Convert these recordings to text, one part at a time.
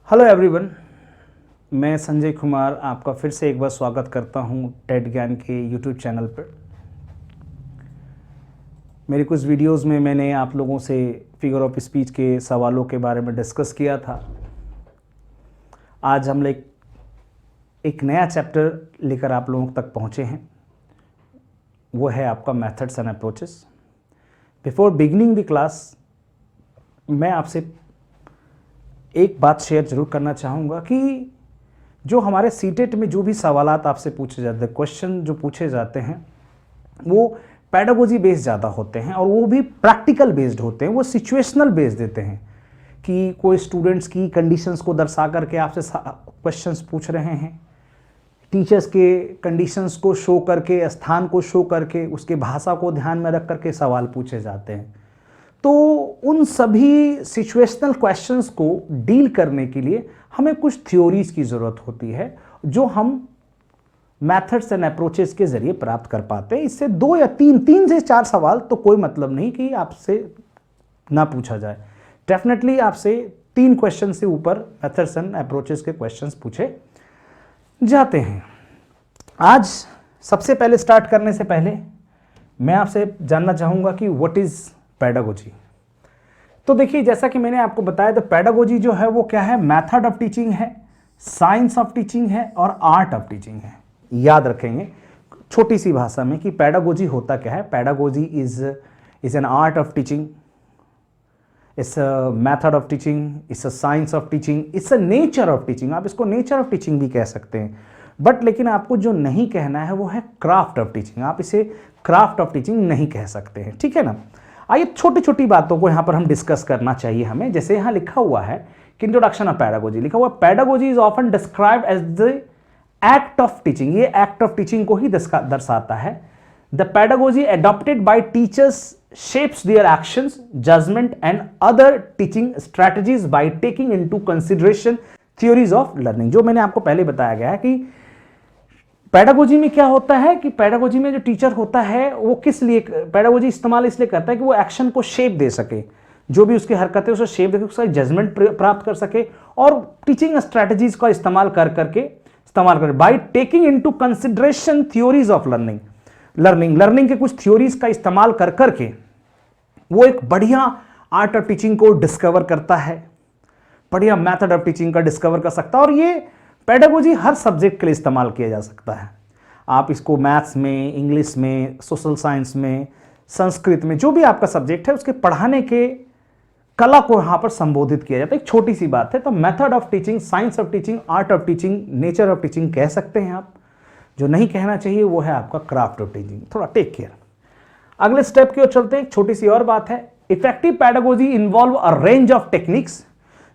Hello everyone, मैं संजय कुमार आपका फिर से एक बार स्वागत करता हूं टेट ज्ञान के यूट्यूब चैनल पर। मेरी कुछ वीडियोस में मैंने आप लोगों से फिगर ऑफ स्पीच के सवालों के बारे में डिस्कस किया था। आज हम एक नया चैप्टर लेकर आप लोगों तक पहुंचे हैं, वो है आपका methods and approaches. Before beginning the class मैं आपसे एक बात शेयर जरूर करना चाहूँगा कि जो हमारे सीटेट में जो भी सवालात आपसे पूछे जाते हैं, क्वेश्चन जो पूछे जाते हैं, वो पैडागोजी बेस्ड ज़्यादा होते हैं और वो भी प्रैक्टिकल बेस्ड होते हैं। वो सिचुएशनल बेस्ड देते हैं कि कोई स्टूडेंट्स की कंडीशंस को दर्शा करके आपसे क्वेश्चंस पूछ रहे हैं, टीचर्स के कंडीशंस को शो करके, स्थान को शो करके, उसके भाषा को ध्यान में रख करके सवाल पूछे जाते हैं। तो उन सभी सिचुएशनल क्वेश्चंस को डील करने के लिए हमें कुछ थ्योरीज की ज़रूरत होती है जो हम मेथड्स एंड अप्रोचेस के ज़रिए प्राप्त कर पाते हैं। इससे 2 या 3 से 4 सवाल तो कोई मतलब नहीं कि आपसे ना पूछा जाए। डेफिनेटली आपसे 3 क्वेश्चन से ऊपर मेथड्स एंड अप्रोचेस के क्वेश्चंस पूछे जाते हैं। आज सबसे पहले स्टार्ट करने से पहले मैं आपसे जानना चाहूँगा कि व्हाट इज़ पैडागोजी। तो देखिए, जैसा कि मैंने आपको बताया, तो पैडागोजी जो है वो क्या है? मेथड ऑफ टीचिंग है, साइंस ऑफ टीचिंग है और आर्ट ऑफ टीचिंग है। याद रखेंगे छोटी सी भाषा में कि पैडागोजी होता क्या है। Pedagogy is an art of teaching, it's a method of teaching, it's a science of teaching, it's a nature of teaching. आप इसको नेचर ऑफ टीचिंग भी कह सकते हैं, बट लेकिन आपको जो नहीं कहना है वो है क्राफ्ट ऑफ टीचिंग। आप इसे क्राफ्ट ऑफ टीचिंग नहीं कह सकते हैं, ठीक है ना। आइए छोटी छोटी बातों को यहाँ पर हम डिस्कस करना चाहिए हमें। जैसे यहाँ लिखा हुआ है कि इंट्रोडक्शन ऑफ पैडागोजी लिखा हुआ है, pedagogy is often described as the act of teaching. ये एक्ट ऑफ टीचिंग को ही दर्शाता है। The pedagogy adopted by teachers shapes their actions, judgement and other teaching strategies by taking into consideration theories of learning. जो मैंने आपको पहले बताया गया है कि पैडागोजी में क्या होता है कि पैडागोजी में जो टीचर होता है वो किस लिए पैडागोजी इस्तेमाल इसलिए करता है कि वो एक्शन को शेप दे सके, जो भी उसकी हरकतें उसे शेप दे, उसका जजमेंट प्राप्त कर सके और टीचिंग स्ट्रेटजीज का इस्तेमाल कर bye taking into consideration theories of learning के कुछ थ्योरीज का इस्तेमाल कर करके वो एक बढ़िया आर्ट ऑफ टीचिंग को डिस्कवर करता है, बढ़िया मेथड ऑफ टीचिंग का डिस्कवर कर सकता है। और ये पैडागोजी हर सब्जेक्ट के लिए इस्तेमाल किया जा सकता है। आप इसको मैथ्स में, इंग्लिश में, सोशल साइंस में, संस्कृत में, जो भी आपका सब्जेक्ट है उसके पढ़ाने के कला को यहाँ पर संबोधित किया जाता है। एक छोटी सी बात है। तो method of teaching, science of teaching, art of teaching, nature of teaching कह सकते हैं आप। जो नहीं कहना चाहिए वो है आपका क्राफ्ट ऑफ टीचिंग। थोड़ा टेक केयर। अगले स्टेप की ओर चलते हैं। एक छोटी सी और बात है, effective pedagogy involve a range of techniques.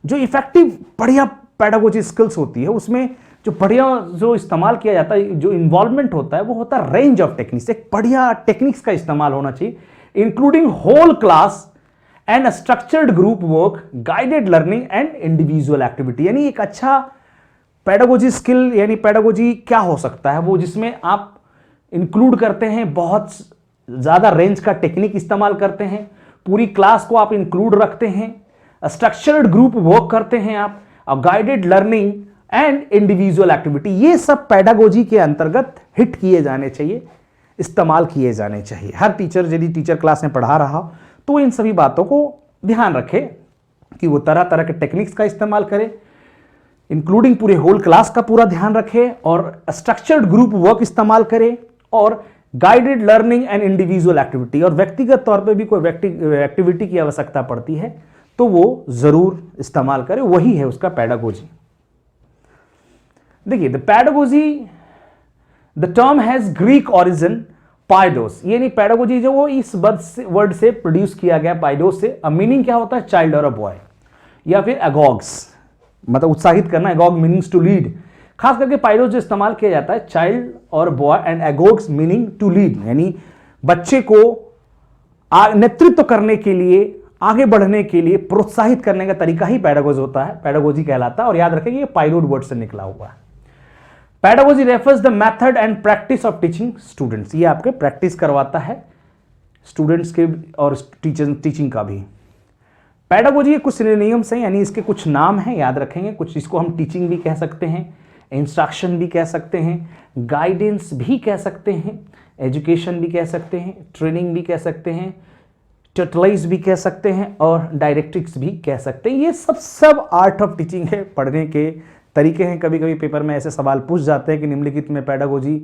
जो इफेक्टिव बढ़िया पैडागोजी स्किल्स होती है उसमें जो बढ़िया जो इस्तेमाल किया जाता है, जो इन्वॉल्वमेंट होता है वो होता है रेंज ऑफ टेक्निक्स। एक बढ़िया टेक्निक्स का इस्तेमाल होना चाहिए, including whole class and structured group work, guided learning and individual activity. यानी एक अच्छा पैडागोजी स्किल यानी पैडागोजी क्या हो सकता है? वो जिसमें आप इंक्लूड करते हैं, बहुत ज्यादा रेंज का टेक्निक इस्तेमाल करते हैं, पूरी क्लास को आप इंक्लूड रखते हैं, स्ट्रक्चर्ड ग्रुप वर्क करते हैं आप, और guided learning and individual activity. ये सब पैडागोजी के अंतर्गत हिट किए जाने चाहिए, इस्तेमाल किए जाने चाहिए। हर टीचर यदि टीचर क्लास में पढ़ा रहा तो इन सभी बातों को ध्यान रखे कि वो तरह तरह के टेक्निक्स का इस्तेमाल करे, इंक्लूडिंग पूरे होल क्लास का पूरा ध्यान रखे, और स्ट्रक्चर्ड ग्रुप वर्क इस्तेमाल करे, और guided learning and individual activity. और व्यक्तिगत तौर पे भी कोई एक्टिविटी की आवश्यकता पड़ती है तो वो जरूर इस्तेमाल करे। वही है उसका पैडागोजी। देखिए, the pedagogy, the term has Greek origin, paidos. ये नहीं, पैडागोजी जो वो इस वर्ड से प्रोड्यूस किया गया, पाइडोस से। अब मीनिंग क्या होता है? चाइल्ड और अ बॉय, या फिर एगॉग्स, मतलब उत्साहित करना। एगॉग मीनिंग्स टू लीड। खास करके पाइडोस जो इस्तेमाल किया जाता है, चाइल्ड और boy, and agogos meaning to lead, यानी बच्चे को नेतृत्व करने के लिए, आगे बढ़ने के लिए प्रोत्साहित करने का तरीका ही पैडागोजी होता है, पैडागोजी कहलाता है। और याद रखें ये पाइलोट वर्ड से निकला हुआ है। Pedagogy refers the method and practice of teaching students. ये आपके प्रैक्टिस करवाता है स्टूडेंट्स के और टीचिंग का भी। पैडागोजी के कुछ सिनोनिम्स हैं, यानी इसके कुछ नाम हैं, याद रखेंगे। कुछ इसको हम टीचिंग भी कह सकते हैं, इंस्ट्रक्शन भी कह सकते हैं, गाइडेंस भी कह सकते हैं, एजुकेशन भी कह सकते हैं, ट्रेनिंग भी कह सकते हैं, ट्यूटलाइज भी कह सकते हैं और डायरेक्ट्रिक्स भी कह सकते हैं। ये सब आर्ट ऑफ टीचिंग है, पढ़ने के तरीके हैं। कभी कभी पेपर में ऐसे सवाल पूछ जाते हैं कि निम्नलिखित में पैडागोजी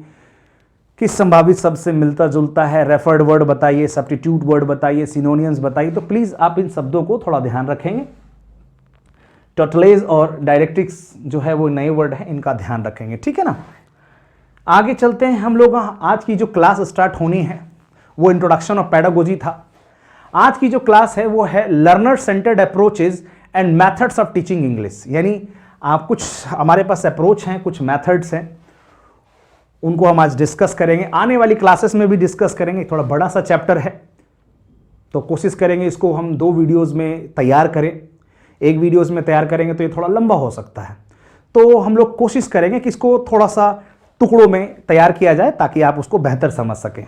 किस संभावित शब्द से मिलता जुलता है, रेफर्ड वर्ड बताइए, सब्स्टिट्यूट वर्ड बताइए, सिनोनिम्स बताइए। तो प्लीज आप इन शब्दों को थोड़ा ध्यान रखेंगे। ट्यूटलाइज और डायरेक्ट्रिक्स जो है वो नए वर्ड है, इनका ध्यान रखेंगे, ठीक है ना। आगे चलते हैं हम लोग। आज की जो क्लास स्टार्ट होनी है वो इंट्रोडक्शन ऑफ पैडागोजी था। आज की जो क्लास है वो है learner centred approaches and methods of teaching English. यानी आप कुछ हमारे पास अप्रोच हैं, कुछ मेथड्स हैं, उनको हम आज डिस्कस करेंगे। आने वाली क्लासेस में भी डिस्कस करेंगे। थोड़ा बड़ा सा चैप्टर है तो कोशिश करेंगे इसको हम 2 वीडियोस में तैयार करें। एक वीडियोस में तैयार करेंगे तो ये थोड़ा लंबा हो सकता है, तो हम लोग कोशिश करेंगे कि इसको थोड़ा सा टुकड़ों में तैयार किया जाए ताकि आप उसको बेहतर समझ सकें।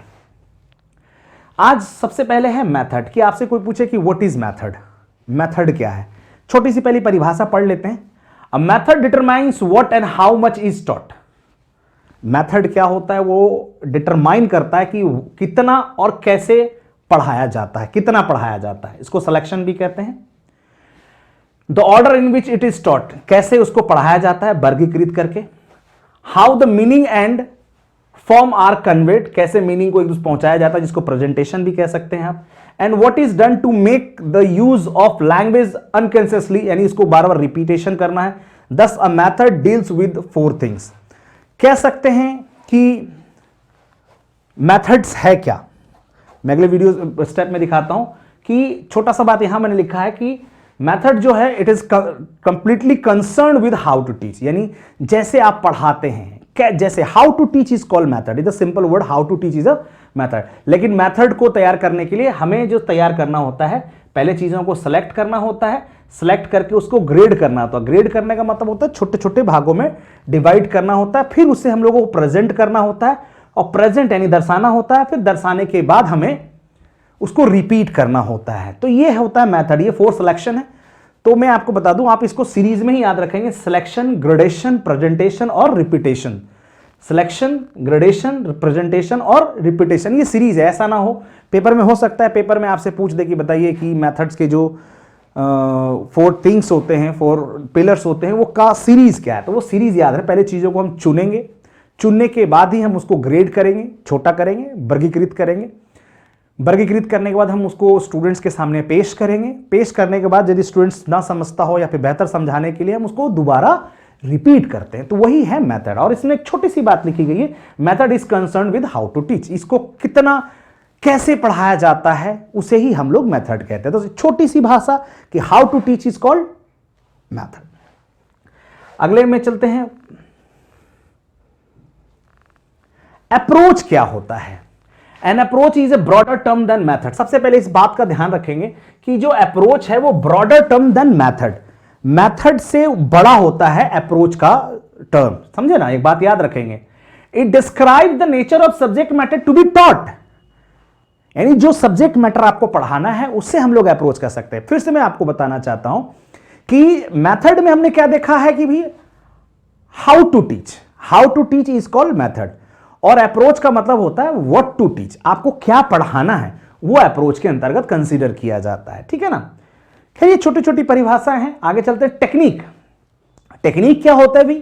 आज सबसे पहले है मेथड। कि आपसे कोई पूछे कि व्हाट इज मेथड, मेथड क्या है, छोटी सी पहली परिभाषा पढ़ लेते हैं। A method determines what and how much is taught. Method क्या होता है, वो डिटरमाइन करता है कि कितना और कैसे पढ़ाया जाता है, कितना पढ़ाया जाता है। इसको सिलेक्शन भी कहते हैं। The order in which it is taught, कैसे उसको पढ़ाया जाता है वर्गीकृत करके। How the meaning and form are conveyed, कैसे मीनिंग को एक दूसरे पहुंचाया जाता है, जिसको प्रेजेंटेशन भी कह सकते हैं आप। And what is done to make the use of language unconsciously, यानी इसको बार बार रिपीटेशन करना है। Thus a method deals with 4 things. कह सकते हैं कि मेथड्स है क्या, मैं अगले वीडियो स्टेप में दिखाता हूं कि छोटा सा बात यहां मैंने लिखा है कि मेथड जो है it is completely concern with how to teach, यानी जैसे आप पढ़ाते हैं, जैसे how to teach is called method. Is a simple word, how to teach is a method. लेकिन मेथड को तैयार करने के लिए हमें जो तैयार करना होता है, पहले चीजों को सेलेक्ट करना होता है, सेलेक्ट करके उसको ग्रेड करना होता है। ग्रेड करने का मतलब होता है छोटे छोटे भागों में डिवाइड करना होता है, फिर उसे हम लोगों को प्रेजेंट करना होता है, और प्रेजेंट यानी दर्शाना होता है, फिर दर्शाने के बाद हमें उसको रिपीट करना होता है। तो ये होता है मेथड। ये 4 सिलेक्शन है। तो मैं आपको बता दूं, आप इसको सीरीज में ही याद रखेंगे, सिलेक्शन, ग्रेडेशन, प्रेजेंटेशन और रिपीटेशन। सिलेक्शन, ग्रेडेशन, प्रेजेंटेशन और रिपीटेशन, ये सीरीज है। ऐसा ना हो पेपर में, हो सकता है पेपर में आपसे पूछ दे कि बताइए कि मेथड्स के जो 4 थिंग्स होते हैं, 4 पिलर्स होते हैं, वो का सीरीज क्या है। तो वो सीरीज याद है। पहले चीजों को हम चुनेंगे, चुनने के बाद ही हम उसको ग्रेड करेंगे, छोटा करेंगे, वर्गीकृत करेंगे। वर्गीकृत करने के बाद हम उसको स्टूडेंट्स के सामने पेश करेंगे। पेश करने के बाद यदि स्टूडेंट्स ना समझता हो या फिर बेहतर समझाने के लिए हम उसको दोबारा रिपीट करते हैं। तो वही है मेथड। और इसमें एक छोटी सी बात लिखी गई है, method is concern with how to teach. इसको कितना कैसे पढ़ाया जाता है उसे ही हम लोग मेथड कहते हैं। तो छोटी सी भाषा कि how to teach is called method. अगले में चलते हैं, अप्रोच क्या होता है। An approach is a broader term than method. सबसे पहले इस बात का ध्यान रखेंगे कि जो अप्रोच है वो broader term than method, method से बड़ा होता है अप्रोच का टर्म। समझे ना, एक बात याद रखेंगे। It describe the nature of subject matter to be taught, यानी जो सब्जेक्ट मैटर आपको पढ़ाना है उससे हम लोग अप्रोच कर सकते हैं। फिर से मैं आपको बताना चाहता हूं कि मेथड में हमने क्या देखा है कि भी how to teach is called method, और अप्रोच का मतलब होता है व्हाट टू टीच, आपको क्या पढ़ाना है वो अप्रोच के अंतर्गत कंसीडर किया जाता है। ठीक है ना। खैर ये छोटी छोटी परिभाषाएं हैं। आगे चलते हैं टेक्निक। टेक्निक क्या होता है भी?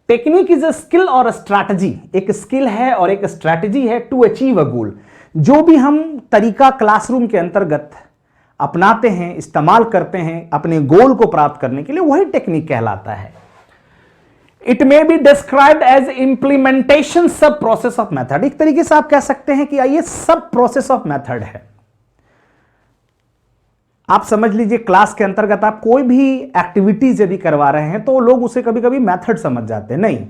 टेक्निक इज अ स्किल और अ स्ट्रैटेजी। एक स्किल है और एक स्ट्रैटेजी है टू अचीव अ गोल। जो भी हम तरीका क्लासरूम के अंतर्गत अपनाते हैं, इस्तेमाल करते हैं अपने गोल को प्राप्त करने के लिए, वही टेक्निक कहलाता है। It may be described as implementation sub process of method. एक तरीके से आप कह सकते हैं कि ये सब प्रोसेस ऑफ मेथड है। आप समझ लीजिए क्लास के अंतर्गत आप कोई भी एक्टिविटीज यदि करवा रहे हैं तो लोग उसे कभी कभी मेथड समझ जाते हैं। नहीं,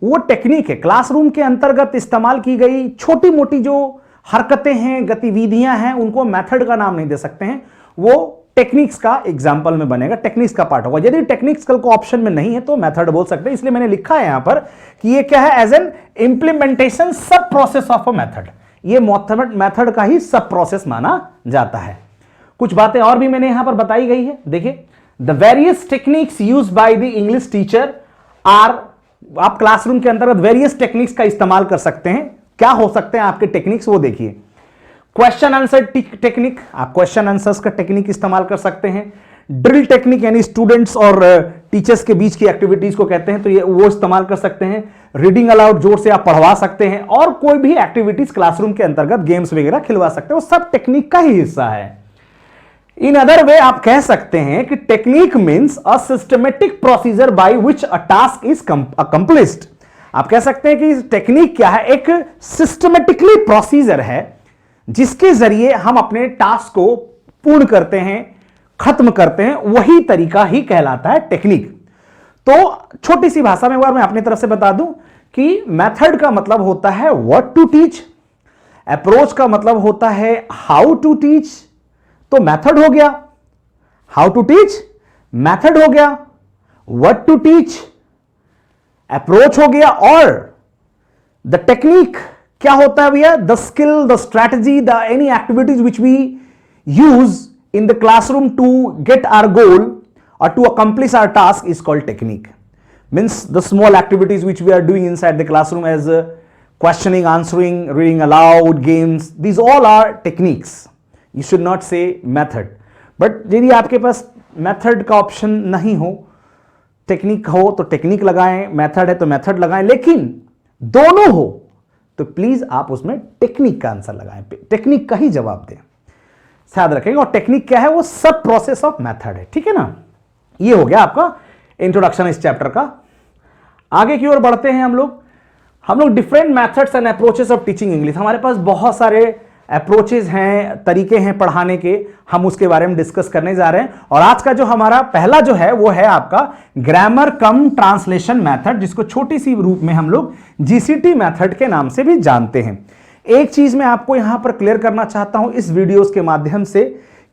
वो टेक्निक है। क्लासरूम के अंतर्गत इस्तेमाल की गई छोटी मोटी जो हरकतें हैं, गतिविधियां हैं, उनको मेथड का नाम नहीं दे सकते हैं। वो टेक्निक्स का एग्जाम्पल में बनेगा, टेक्निक्स का पार्ट होगा। यदि टेक्निक्स कल को ऑप्शन में नहीं है तो मेथड बोल सकते हैं। इसलिए मैंने लिखा है यहां पर कि ये क्या है, as an implementation sub process of a method. ये मेथड का ही सब प्रोसेस माना जाता है। कुछ बातें और भी मैंने यहां पर बताई गई है। देखिए, the various techniques use by the English teacher are, आप क्लासरूम के अंतर्गत वेरियस टेक्निक्स का इस्तेमाल कर सकते हैं। क्या हो सकते हैं आपके टेक्निक्स, वो देखिए। क्वेश्चन आंसर टेक्निक, आप क्वेश्चन आंसर्स का टेक्निक इस्तेमाल कर सकते हैं। ड्रिल टेक्निक यानी स्टूडेंट्स और टीचर्स के बीच की एक्टिविटीज को कहते हैं, तो ये वो इस्तेमाल कर सकते हैं। रीडिंग अलाउड, जोर से आप पढ़वा सकते हैं, और कोई भी एक्टिविटीज क्लासरूम के अंतर्गत गेम्स वगैरह खिलवा सकते हैं, वो सब टेक्निक का ही हिस्सा है। इन अदर वे आप कह सकते हैं कि technique means a systematic procedure by which a task is accomplished. आप कह सकते हैं कि टेक्निक क्या है, एक सिस्टमेटिकली प्रोसीजर है जिसके जरिए हम अपने टास्क को पूर्ण करते हैं, खत्म करते हैं, वही तरीका ही कहलाता है टेक्निक। तो छोटी सी भाषा में मैं अपनी तरफ से बता दूं कि मेथड का मतलब होता है व्हाट टू टीच, अप्रोच का मतलब होता है हाउ टू टीच। तो मेथड हो गया हाउ टू टीच, मेथड हो गया व्हाट टू टीच, अप्रोच हो गया, और द टेक्निक क्या होता है भैया, the skill, the strategy, the any activities which we use in the classroom to get our goal or to accomplish our task is called technique. Means the small activities which we are doing inside the classroom as questioning, answering, reading aloud, games, these all are techniques. You should not say method. But यदि आपके पास method का option नहीं हो, technique हो तो technique लगाएं, method है तो मेथड लगाएं, लेकिन दोनों हो तो प्लीज आप उसमें टेक्निक का आंसर लगाएं, टेक्निक का ही जवाब दें, याद रखेंगे। और टेक्निक क्या है, वो सब प्रोसेस ऑफ मेथड है, ठीक है ना। ये हो गया आपका इंट्रोडक्शन इस चैप्टर का। आगे की ओर बढ़ते हैं हम लोग different methods and approaches of teaching English. हमारे पास बहुत सारे अप्रोचेस हैं, तरीके हैं पढ़ाने के, हम उसके बारे में डिस्कस करने जा रहे हैं। और आज का जो हमारा पहला जो है वो है आपका ग्रामर कम ट्रांसलेशन मेथड, जिसको छोटी सी रूप में हम लोग जीसीटी मेथड के नाम से भी जानते हैं। एक चीज मैं आपको यहां पर क्लियर करना चाहता हूं इस वीडियोस के माध्यम से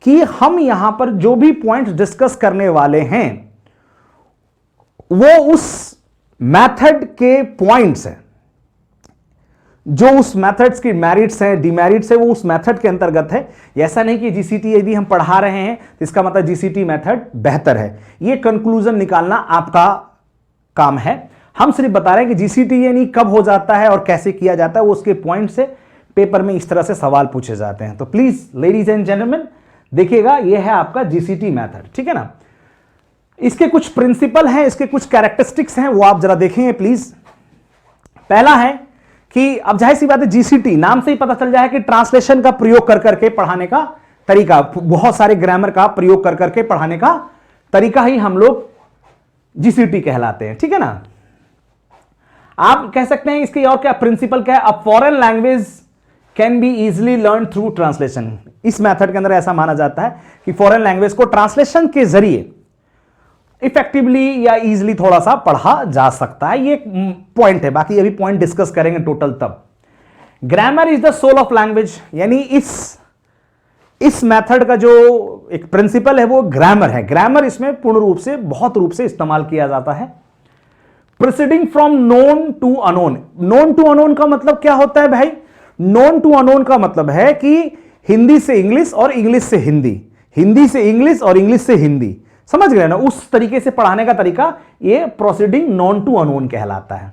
कि हम यहां पर जो भी पॉइंट्स डिस्कस करने वाले हैं वो उस मेथड के पॉइंट्स हैं, जो उस मेथड्स की मेरिट्स हैं, डिमेरिट्स है, वो उस मेथड के अंतर्गत है। ऐसा नहीं कि जीसीटी यदि हम पढ़ा रहे हैं तो इसका मतलब जीसीटी मेथड बेहतर है। ये कंक्लूजन निकालना आपका काम है। हम सिर्फ बता रहे हैं कि जीसीटी यानी कब हो जाता है और कैसे किया जाता है, वो उसके पॉइंट से पेपर में इस तरह से सवाल पूछे जाते हैं। तो प्लीज लेडीज एंड जेंटलमैन देखिएगा, ये है आपका जीसीटी मेथड, ठीक है ना। इसके कुछ प्रिंसिपल हैं, इसके कुछ कैरेक्टरिस्टिक्स हैं, वो आप जरा देखेंगे प्लीज। पहला है कि अब जाहिर सी बात है, जीसीटी नाम से ही पता चल जाए कि ट्रांसलेशन का प्रयोग कर करके पढ़ाने का तरीका, बहुत सारे ग्रामर का प्रयोग कर करके पढ़ाने का तरीका ही हम लोग जीसीटी कहलाते हैं, ठीक है ना। आप कह सकते हैं इसकी और क्या प्रिंसिपल क्या है, a foreign language can be easily learn through translation. इस मेथड के अंदर ऐसा माना जाता है कि फॉरेन लैंग्वेज को ट्रांसलेशन के जरिए इफेक्टिवली या इजिली थोड़ा सा पढ़ा जा सकता है। ये पॉइंट है, बाकी अभी पॉइंट डिस्कस करेंगे टोटल तब। Grammar is the soul of language, यानी इस मेथड का जो एक प्रिंसिपल है वो ग्रामर है। ग्रामर इसमें पूर्ण रूप से, बहुत रूप से इस्तेमाल किया जाता है। Proceeding from known to unknown. Known to unknown का मतलब क्या होता है भाई, नोन टू अनोन का मतलब है कि हिंदी से इंग्लिश और इंग्लिश से हिंदी, हिंदी से इंग्लिश और इंग्लिश से हिंदी, समझ गए ना। उस तरीके से पढ़ाने का तरीका ये प्रोसीडिंग नॉन टू अनोन कहलाता है।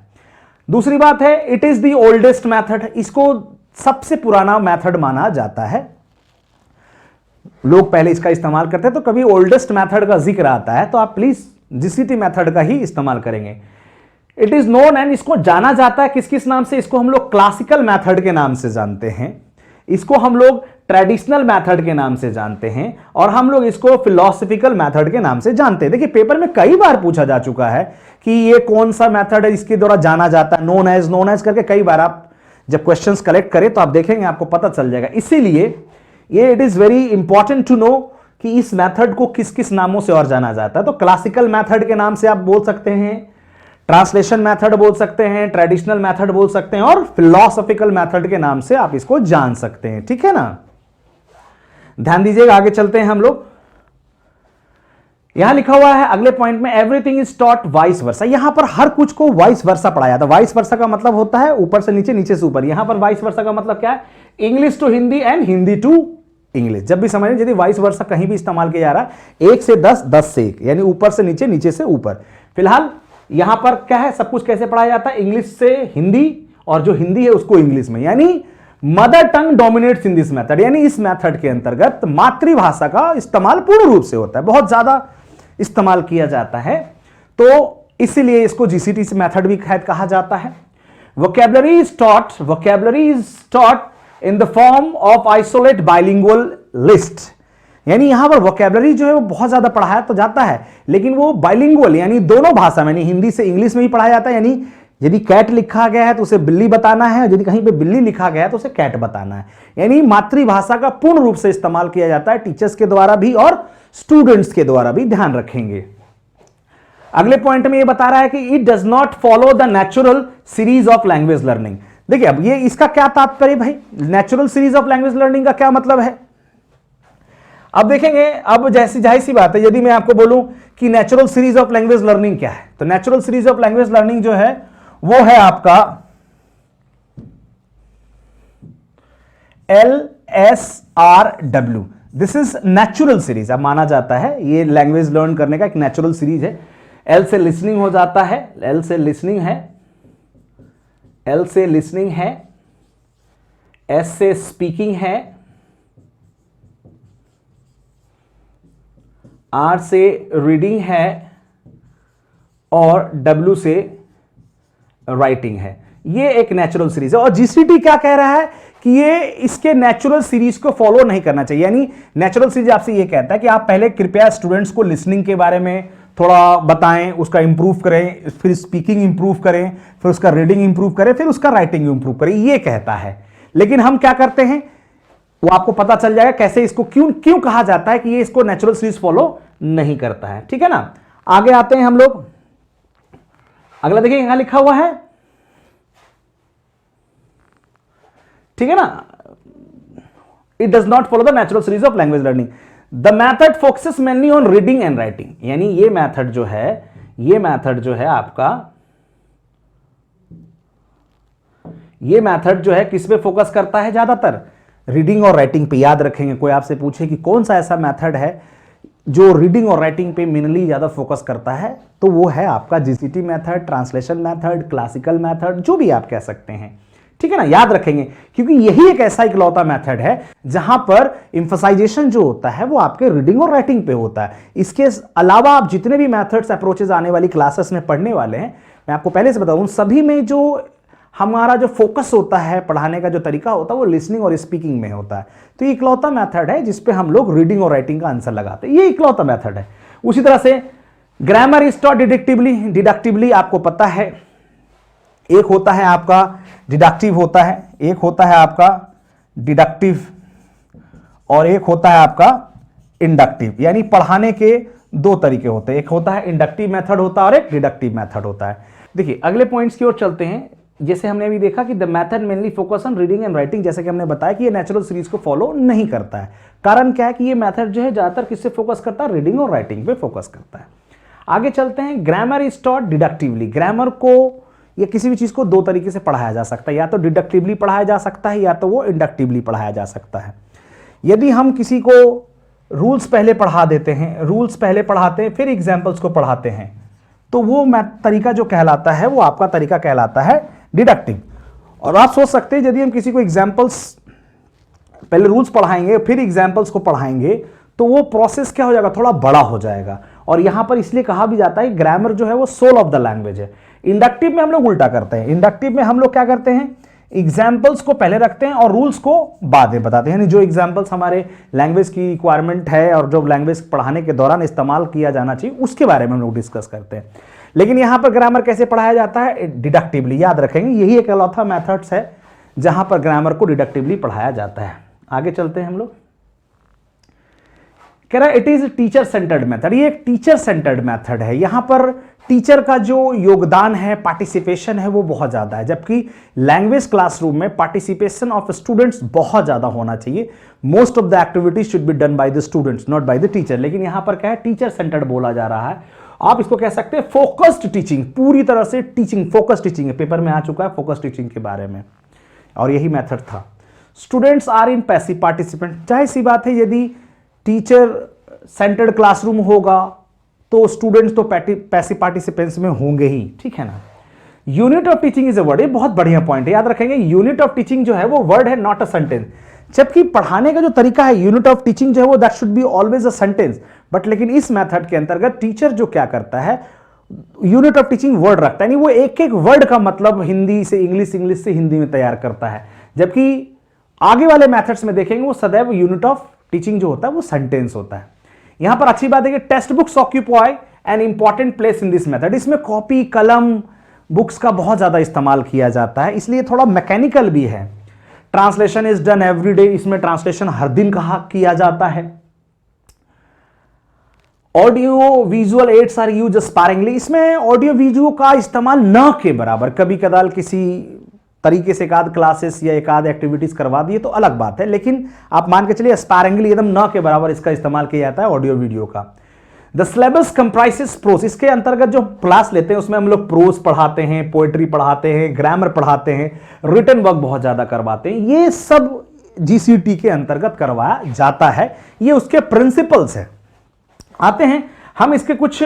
दूसरी बात है, it is the oldest method, इसको सबसे पुराना मेथड माना जाता है। लोग पहले इसका इस्तेमाल करते हैं, तो कभी ओल्डेस्ट मेथड का जिक्र आता है तो आप प्लीज जीसीटी मेथड का ही इस्तेमाल करेंगे। इट इज नोन, एंड इसको जाना जाता है किस किस नाम से, इसको हम लोग क्लासिकल मेथड के नाम से जानते हैं, इसको हम लोग ट्रेडिशनल मेथड के नाम से जानते हैं, और हम लोग इसको फिलोसफिकल मेथड के नाम से जानते हैं। देखिए पेपर में कई बार पूछा जा चुका है कि ये कौन सा मेथड है इसके द्वारा जाना जाता है, नोन एज करके कई बार आप जब क्वेश्चंस कलेक्ट करें तो आप देखेंगे, आपको पता चल जाएगा। इसीलिए ये it is very important to know कि इस मेथड को किस किस नामों से और जाना जाता है। तो क्लासिकल मेथड के नाम से आप बोल सकते हैं, ट्रांसलेशन मेथड बोल सकते हैं, ट्रेडिशनल मेथड बोल सकते हैं, और फिलोसॉफिकल मेथड के नाम से आप इसको जान सकते हैं, ठीक है ना। ध्यान दीजिएगा, आगे चलते हैं हम लोग। यहां लिखा हुआ है अगले पॉइंट में, everything is taught vice versa. यहां पर हर कुछ को वाइस वर्सा पढ़ाया था। वाइस वर्सा का मतलब होता है ऊपर से नीचे, नीचे से ऊपर। यहां पर वाइस वर्सा का मतलब क्या है, English to Hindi and Hindi to English. जब भी समझ, यदि वाइस वर्सा कहीं भी इस्तेमाल किया जा रहा है 1 से 10, 10 से 1, यानी ऊपर से नीचे, नीचे से ऊपर। फिलहाल यहां पर क्या है, सब कुछ कैसे पढ़ाया जाता है, इंग्लिश से हिंदी, और जो हिंदी है उसको इंग्लिश में, यानी mother tongue dominates in this method, यानी इस मेथड के अंतर्गत मातृभाषा का इस्तेमाल पूर्ण रूप से होता है, बहुत ज्यादा इस्तेमाल किया जाता है। तो इसीलिए इसको जीसीटी मेथड भी कहा जाता है। Vocabulary is taught in the form of isolate bilingual list, यानी यहां पर वोकैबुलरी जो है वो बहुत ज्यादा पढ़ाया तो जाता है, लेकिन वो बाइलिंगुअल यानी दोनों भाषा में, यानी हिंदी से इंग्लिश में ही पढ़ाया जाता है। यानी यदि कैट लिखा गया है तो उसे बिल्ली बताना है, यदि कहीं पे बिल्ली लिखा गया है तो उसे कैट बताना है। यानी मातृभाषा का पूर्ण रूप से इस्तेमाल किया जाता है, टीचर्स के द्वारा भी और स्टूडेंट्स के द्वारा भी, ध्यान रखेंगे। अगले पॉइंट में ये बता रहा है कि it does not follow the natural series of language learning. देखिए अब ये इसका क्या तात्पर्य भाई, natural series of language learning का क्या मतलब है। अब देखेंगे, अब जैसी जाहिर सी बात है, यदि मैं आपको बोलूं कि natural series of language learning क्या है, तो natural series of language learning जो है वो है आपका LSRW। This is natural series. अब माना जाता है ये लैंग्वेज लर्न करने का एक नेचुरल सीरीज है। L से लिसनिंग हो जाता है, L से लिसनिंग है, L से लिसनिंग है, S से स्पीकिंग है, R से रीडिंग है, और W से राइटिंग है। ये एक नेचुरल सीरीज है। और जीसीटी क्या कह रहा है कि ये इसके नेचुरल सीरीज को फॉलो नहीं करना चाहिए। यानी नेचुरल सीरीज आपसे ये कहता है कि आप पहले कृपया स्टूडेंट्स को लिसनिंग के बारे में थोड़ा बताएं, उसका इंप्रूव करें, फिर स्पीकिंग इंप्रूव करें, फिर उसका रीडिंग इंप्रूव करें, फिर उसका राइटिंग इंप्रूव करें, ये कहता है। लेकिन हम क्या करते हैं वो आपको पता चल जाएगा कैसे, इसको क्यों कहा जाता है कि ये इसको नेचुरल सीरीज फॉलो नहीं करता है। ठीक है ना। आगे आते हैं हम लोग, अगला देखिए यहां लिखा हुआ है, ठीक है ना, it does not follow the natural series of language learning. The method focuses mainly on reading and writing, यानी ये मैथड जो है आपका, ये मैथड जो है किस पे फोकस करता है, ज्यादातर रीडिंग और राइटिंग पे। याद रखेंगे, कोई आपसे पूछे कि कौन सा ऐसा मैथड है जो रीडिंग और राइटिंग पे मेनली ज्यादा फोकस करता है, तो वो है आपका GCT method, translation method, classical method, जो भी आप कह सकते हैं। ठीक है ना, याद रखेंगे, क्योंकि यही एक ऐसा इकलौता मेथड है जहां पर इंफसाइजेशन जो होता है वो आपके रीडिंग और राइटिंग पे होता है। इसके अलावा आप जितने भी मेथड्स अप्रोचेस आने वाली क्लासेस में पढ़ने वाले हैं, मैं आपको पहले से बताऊं, सभी में जो हमारा जो फोकस होता है, पढ़ाने का जो तरीका होता है, वो लिसनिंग और स्पीकिंग में होता है। तो ये इकलौता मेथड है जिसपे हम लोग रीडिंग और राइटिंग का आंसर लगाते हैं, ये इकलौता मेथड है। उसी तरह से ग्रामर इज टॉट डिडक्टिवली, आपको पता है, एक होता है आपका डिडक्टिव होता है, एक होता है आपका डिडक्टिव, और एक होता है आपका इंडक्टिव। यानी पढ़ाने के दो तरीके होते हैं, एक होता है इंडक्टिव मेथड होता है और एक डिडक्टिव मेथड होता है। देखिए अगले पॉइंट्स की ओर चलते हैं। जैसे हमने अभी देखा कि the method mainly focus on reading and writing, जैसे कि हमने बताया कि ये नेचुरल सीरीज को फॉलो नहीं करता है। कारण क्या है कि ये मेथड जो है ज्यादातर किससे फोकस करता है, रीडिंग और राइटिंग पे फोकस करता है। आगे चलते हैं, ग्रामर इज टॉट डिडक्टिवली। ग्रामर को या किसी भी चीज को दो तरीके से पढ़ाया जा सकता है, या तो डिडक्टिवली पढ़ाया जा सकता है या तो वो इंडक्टिवली पढ़ाया जा सकता है। यदि हम किसी को रूल्स पहले पढ़ा देते हैं, रूल्स पहले पढ़ाते हैं फिर एग्जाम्पल्स को पढ़ाते हैं, तो वो तरीका जो कहलाता है वो आपका तरीका कहलाता है डिडक्टिव। और आप सोच सकते हैं यदि हम किसी को एग्जाम्पल्स पहले रूल्स पढ़ाएंगे फिर एग्जाम्पल्स को पढ़ाएंगे तो वो प्रोसेस क्या हो जाएगा, थोड़ा बड़ा हो जाएगा। और यहां पर इसलिए कहा भी जाता है ग्रामर जो है वो सोल ऑफ द लैंग्वेज है। इंडक्टिव में हम लोग उल्टा करते हैं, इंडक्टिव में हम लोग क्या करते हैं, एग्जाम्पल्स को पहले रखते हैं और रूल्स को बाद में बताते हैं। यानी जो एग्जाम्पल्स हमारे लैंग्वेज की रिक्वायरमेंट है और जो लैंग्वेज पढ़ाने के दौरान इस्तेमाल किया जाना चाहिए उसके बारे में हम लोग डिस्कस करते हैं। लेकिन यहां पर ग्रामर कैसे पढ़ाया जाता है, डिडक्टिवली। याद रखेंगे यही एक अलौथा मेथड्स है जहां पर ग्रामर को डिडक्टिवली पढ़ाया जाता है। आगे चलते हैं हम लोग, कह रहा है it is teacher centred method. ये एक टीचर सेंटर्ड मेथड है, यहां पर टीचर का जो योगदान है, पार्टिसिपेशन है, वो बहुत ज्यादा है। जबकि लैंग्वेज क्लासरूम में पार्टिसिपेशन ऑफ स्टूडेंट्स बहुत ज्यादा होना चाहिए। Most of the activities should be done by the students not by the teacher. लेकिन यहां पर क्या है, टीचर सेंटर्ड बोला जा रहा है। आप इसको कह सकते हैं फोकस्ड टीचिंग, पूरी तरह से टीचिंग, फोकस्ड टीचिंग है। पेपर में आ चुका है फोकस्ड टीचिंग के बारे में, और यही मेथड था। Students are in passive participant. जाहिर सी बात है, यदि टीचर सेंटर्ड क्लासरूम होगा तो स्टूडेंट्स तो पैसिव पार्टिसिपेंट्स में होंगे ही, ठीक है ना। Unit of teaching is a word, ये बहुत बढ़िया पॉइंट है, याद रखेंगे। यूनिट ऑफ टीचिंग जो है वो वर्ड है, नॉट अ सेंटेंस। जबकि पढ़ाने का जो तरीका है, यूनिट ऑफ टीचिंग जो है वो that should be always a sentence, but लेकिन इस मेथड के अंतर्गत टीचर जो क्या करता है, यूनिट ऑफ टीचिंग वर्ड रखता है, यानी वो एक एक वर्ड का मतलब हिंदी से इंग्लिश, इंग्लिश से हिंदी में तैयार करता है। जबकि आगे वाले मेथड्स में देखेंगे वो सदैव यूनिट ऑफ टीचिंग जो होता है वो सेंटेंस होता है। यहां पर अच्छी बात है कि text books occupy an important place in this method. इसमें कॉपी कलम बुक्स का बहुत ज्यादा इस्तेमाल किया जाता है, इसलिए थोड़ा मैकेनिकल भी है। Translation is done every day, इसमें ट्रांसलेशन हर दिन किया जाता है। Audio visual aids are used sparingly, इसमें ऑडियो वीडियो का इस्तेमाल न के बराबर, कभी कदाल किसी तरीके से एक आध क्लासेस या एक आध एक्टिविटीज करवा दिए तो अलग बात है, लेकिन आप मान के चलिए स्पारिंगली एकदम न के बराबर इसका इस्तेमाल किया जाता है ऑडियो वीडियो का। द सिलेबस कंप्राइजेस प्रोज, इसके अंतर्गत जो क्लास लेते हैं उसमें हम लोग प्रोज पढ़ाते हैं, पोएट्री पढ़ाते हैं, ग्रामर पढ़ाते हैं, रिटन वर्क बहुत ज्यादा करवाते हैं। ये सब जीसीटी के अंतर्गत करवाया जाता है, ये उसके प्रिंसिपल्स है। आते हैं हम इसके कुछ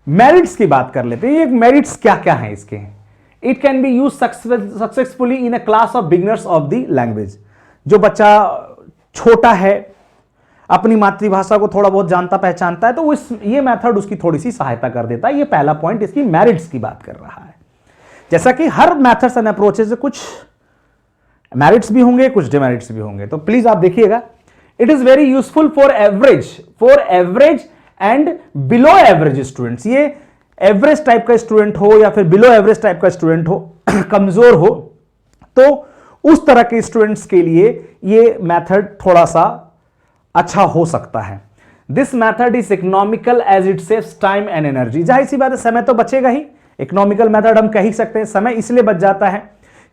मेरिट्स की बात कर लेते हैं। ये मेरिट्स क्या क्या हैं इसके। It can be use successfully in a class of beginners of the language. जो बच्चा छोटा है, अपनी मातृभाषा को थोड़ा बहुत जानता पहचानता है, तो ये मेथड उसकी थोड़ी सी सहायता कर देता है। ये पहला पॉइंट इसकी मेरिट्स की बात कर रहा है। जैसा कि हर मेथड्स एंड अप्रोचेस से कुछ मेरिट्स भी होंगे, कुछ डिमेरिट्स भी होंगे, तो प्लीज आप देखिएगा। It is very useful for average and below average students. ये एवरेज टाइप का स्टूडेंट हो या फिर बिलो एवरेज टाइप का स्टूडेंट हो, कमजोर हो, तो उस तरह के स्टूडेंट्स के लिए ये मेथड थोड़ा सा अच्छा हो सकता है। This method is economical as it saves time and energy. जाहिर सी बात है, समय तो बचेगा ही। इकोनॉमिकल मेथड हम कह ही सकते हैं। समय इसलिए बच जाता है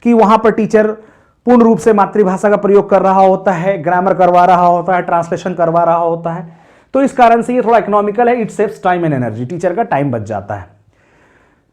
कि वहां पर टीचर पूर्ण रूप से मातृभाषा का प्रयोग कर रहा होता है, ग्रामर करवा रहा होता है, ट्रांसलेशन करवा रहा होता है, तो इस कारण से ये थोड़ा इकोनॉमिकल है। It saves time and energy, teacher का टाइम बच जाता है।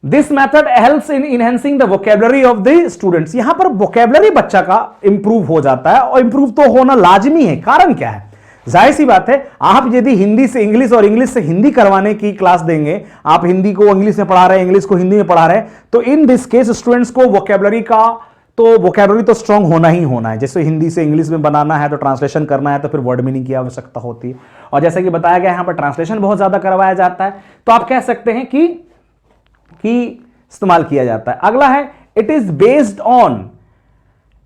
This method helps in enhancing the vocabulary of the students. यहां पर वोकेबलरी बच्चा का इंप्रूव हो जाता है, और इंप्रूव तो होना लाजमी है। कारण क्या है, जाहिर सी बात है, आप यदि हिंदी से इंग्लिश और इंग्लिश से हिंदी करवाने की क्लास देंगे, आप हिंदी को इंग्लिश में पढ़ा रहे हैं, इंग्लिश को हिंदी में पढ़ा रहे हैं, तो इन दिस केस स्टूडेंट्स को वोकेबलरी तो स्ट्रांग होना ही होना है। जैसे हिंदी से इंग्लिश में बनाना है तो ट्रांसलेशन करना है, तो फिर वर्ड मीनिंग की आवश्यकता होती है। और जैसा कि बताया गया यहां पर ट्रांसलेशन बहुत ज्यादा करवाया जाता है, तो आप कह सकते हैं कि इस्तेमाल किया जाता है। अगला है, it is based on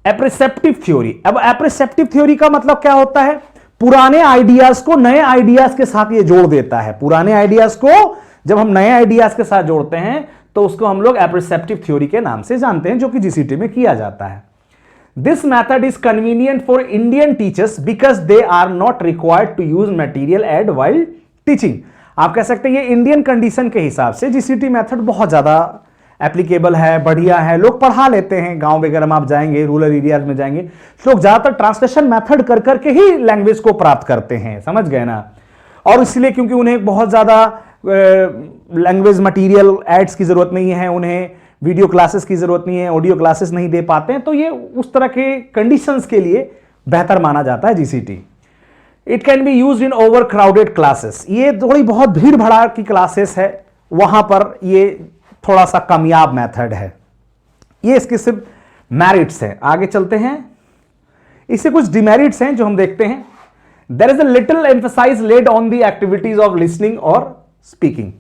apperceptive theory. अब एप्रिसेप्टिव थ्योरी का मतलब क्या होता है, पुराने आइडियाज को नए आइडियाज के साथ ये जोड़ देता है। पुराने आइडियाज को जब हम नए आइडियाज के साथ जोड़ते हैं तो उसको हम लोग एप्रिसेप्टिव थ्योरी के नाम से जानते हैं, जो कि जीसीटी में किया जाता है। This method is convenient for Indian teachers because they are not required to use material aid while teaching. आप कह सकते हैं ये इंडियन कंडीशन के हिसाब से जीसीटी मेथड बहुत ज्यादा एप्लीकेबल है, बढ़िया है, लोग पढ़ा लेते हैं। गांव वगैरह में आप जाएंगे, रूरल एरियाज में जाएंगे, लोग ज्यादातर ट्रांसलेशन मेथड कर करके ही लैंग्वेज को प्राप्त करते हैं, समझ गए ना। और इसलिए क्योंकि उन्हें बहुत ज्यादा लैंग्वेज मटेरियल एड्स की जरूरत नहीं है, उन्हें वीडियो क्लासेस की जरूरत नहीं है, ऑडियो क्लासेस नहीं दे पाते हैं, तो ये उस तरह के कंडीशंस के लिए बेहतर माना जाता है GCT. It can be used in over crowded classes. ये थोड़ी बहुत भीड़ भड़ा की क्लासेस है, वहां पर ये थोड़ा सा कामयाब मेथड है। ये इसके सिर्फ मेरिट्स हैं। आगे चलते हैं, इससे कुछ डिमेरिट्स हैं जो हम देखते हैं। There is a little emphasise laid on the activities of listening और स्पीकिंग।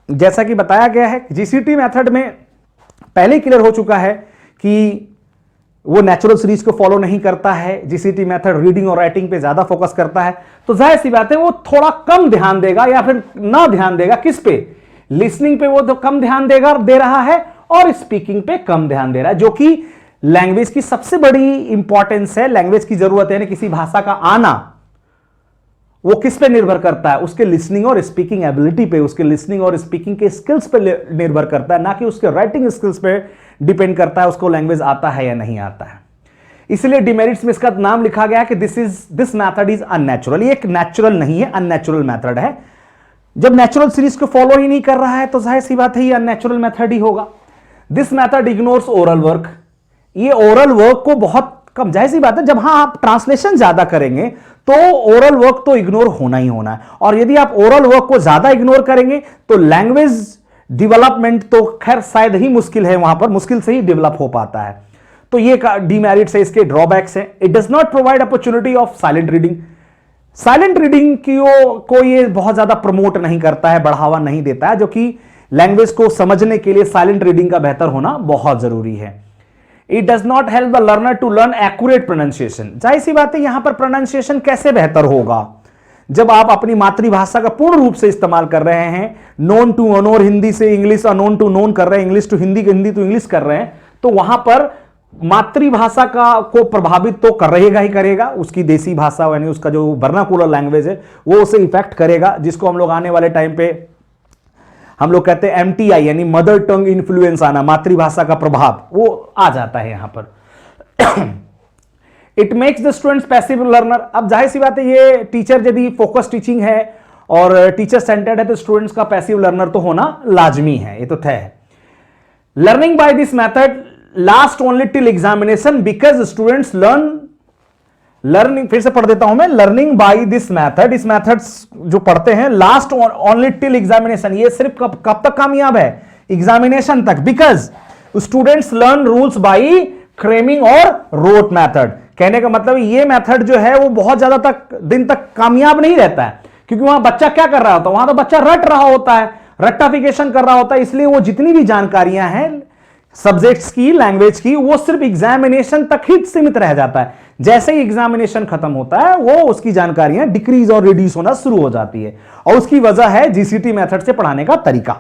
जैसा कि बताया गया है, जीसीटी मेथड में पहले क्लियर हो चुका है कि वो नेचुरल सीरीज को फॉलो नहीं करता है। जीसीटी मेथड रीडिंग और राइटिंग पे ज्यादा फोकस करता है, तो जाहिर सी बात है वो थोड़ा कम ध्यान देगा या फिर ना ध्यान देगा। किस पे? लिसनिंग पे वो तो कम ध्यान दे रहा है, और स्पीकिंग पे कम ध्यान दे रहा है, जो कि लैंग्वेज की सबसे बड़ी इंपॉर्टेंस है। लैंग्वेज की जरूरत है, किसी भाषा का आना वो किस पे निर्भर करता है? उसके लिसनिंग और स्पीकिंग एबिलिटी पे, उसके लिसनिंग और स्पीकिंग के स्किल्स पे निर्भर करता है, ना कि उसके राइटिंग स्किल्स पे डिपेंड करता है उसको लैंग्वेज आता है या नहीं आता है। इसलिए डिमेरिट्स में इसका नाम लिखा गया कि दिस मेथड इज अननेचुरल। ये एक नेचुरल नहीं है, अननेचुरल मेथड है। जब नेचुरल सीरीज को फॉलो ही नहीं कर रहा है तो जाहिर सी बात है ये अननेचुरल मेथड ही होगा। This method ignores oral work. ये ओरल वर्क को बहुत कम, जाहिर सी बात है जब हाँ आप ट्रांसलेशन ज्यादा करेंगे तो ओरल वर्क तो इग्नोर होना ही होना है, और यदि आप ओरल वर्क को ज्यादा इग्नोर करेंगे तो लैंग्वेज डेवलपमेंट तो खैर शायद ही मुश्किल है, वहां पर मुश्किल से ही डेवलप हो पाता है। तो ये डीमेरिट्स है, इसके ड्रॉबैक्स है। It does not provide opportunity of silent reading, silent reading को ये बहुत ज्यादा प्रमोट नहीं करता है, बढ़ावा नहीं देता है, जो कि लैंग्वेज को समझने के लिए साइलेंट रीडिंग का बेहतर होना बहुत जरूरी है। It does not help the learner to learn accurate pronunciation, जाहिर सी बात है यहां पर प्रोनाउंसिएशन कैसे बेहतर होगा जब आप अपनी मातृभाषा का पूर्ण रूप से इस्तेमाल कर रहे हैं, नोन टू अनोन हिंदी से इंग्लिश, अनोन टू नोन कर रहे हैं, English to Hindi to English कर रहे हैं, तो वहां पर मातृभाषा का को प्रभावित तो कर रहेगा ही करेगा, उसकी देसी भाषा यानी उसका जो वर्नाकुलर लैंग्वेज है वो उसे इफेक्ट करेगा, जिसको हम लोग आने वाले टाइम पे हम लोग कहते हैं MTI यानी मदर टंग इन्फ्लुएंस आना, मातृभाषा का प्रभाव वो आ जाता है यहां पर। It makes the students passive learner, अब जाहिर सी बात है ये टीचर यदि फोकस टीचिंग है और टीचर सेंटर्ड है तो स्टूडेंट्स का पैसिव लर्नर तो होना लाजमी है, ये तो तय है। Learning by this method last only till examination because students learning, फिर से पढ़ देता हूं मैं, लर्निंग बाय दिस मेथड, इस मेथड जो पढ़ते हैं लास्ट ओनली टिल एग्जामिनेशन, ये सिर्फ कब तक कामयाब है, एग्जामिनेशन तक, because students learn rules by cramming और रोट मेथड। कहने का मतलब ये मेथड जो है वो बहुत ज्यादा दिन तक कामयाब नहीं रहता है, क्योंकि वहां बच्चा क्या कर रहा होता है, वहां तो बच्चा रट रहा होता है, रट्टाफिकेशन कर रहा होता है, इसलिए वो जितनी भी जानकारियां हैं सब्जेक्ट्स की, लैंग्वेज की, वो सिर्फ एग्जामिनेशन तक ही सीमित रह जाता है। जैसे ही एग्जामिनेशन खत्म होता है वो उसकी जानकारियां डिक्रीज और रिड्यूस होना शुरू हो जाती है, और उसकी वजह है जीसीटी मेथड से पढ़ाने का तरीका।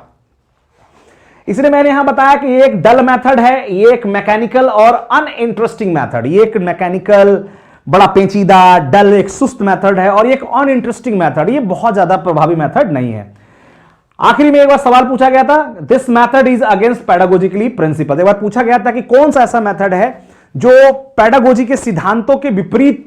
इसलिए मैंने यहां बताया कि ये एक डल मेथड है, ये एक मैकेनिकल और अनइंटरेस्टिंग मेथड, ये एक मैकेनिकल बड़ा पेचीदा डल एक सुस्त मेथड है, और ये एक अनइंटरेस्टिंग मेथड, ये बहुत ज्यादा प्रभावी मेथड नहीं है। आखिरी में एक बार सवाल पूछा गया था, this method is against pedagogically principle, एक बार पूछा गया था कि कौन सा ऐसा मेथड है जो पेडागोजी के सिद्धांतों के विपरीत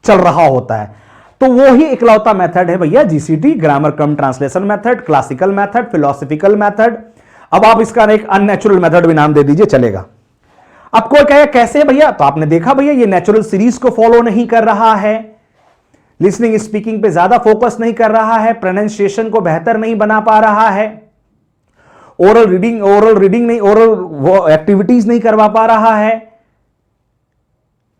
चल रहा होता है, तो वो ही इकलौता मेथड है भैया GCT, grammar cum translation method, classical method, philosophical method. अब आप इसका एक अननेचुरल मेथड भी नाम दे दीजिए चलेगा। अब कोई कहे कैसे भैया, तो आपने देखा भैया ये नेचुरल सीरीज को फॉलो नहीं कर रहा है, लिसनिंग स्पीकिंग पे ज्यादा फोकस नहीं कर रहा है, प्रोनाउंसिएशन को बेहतर नहीं बना पा रहा है, ओरल रीडिंग नहीं, ओरल एक्टिविटीज नहीं करवा पा रहा है।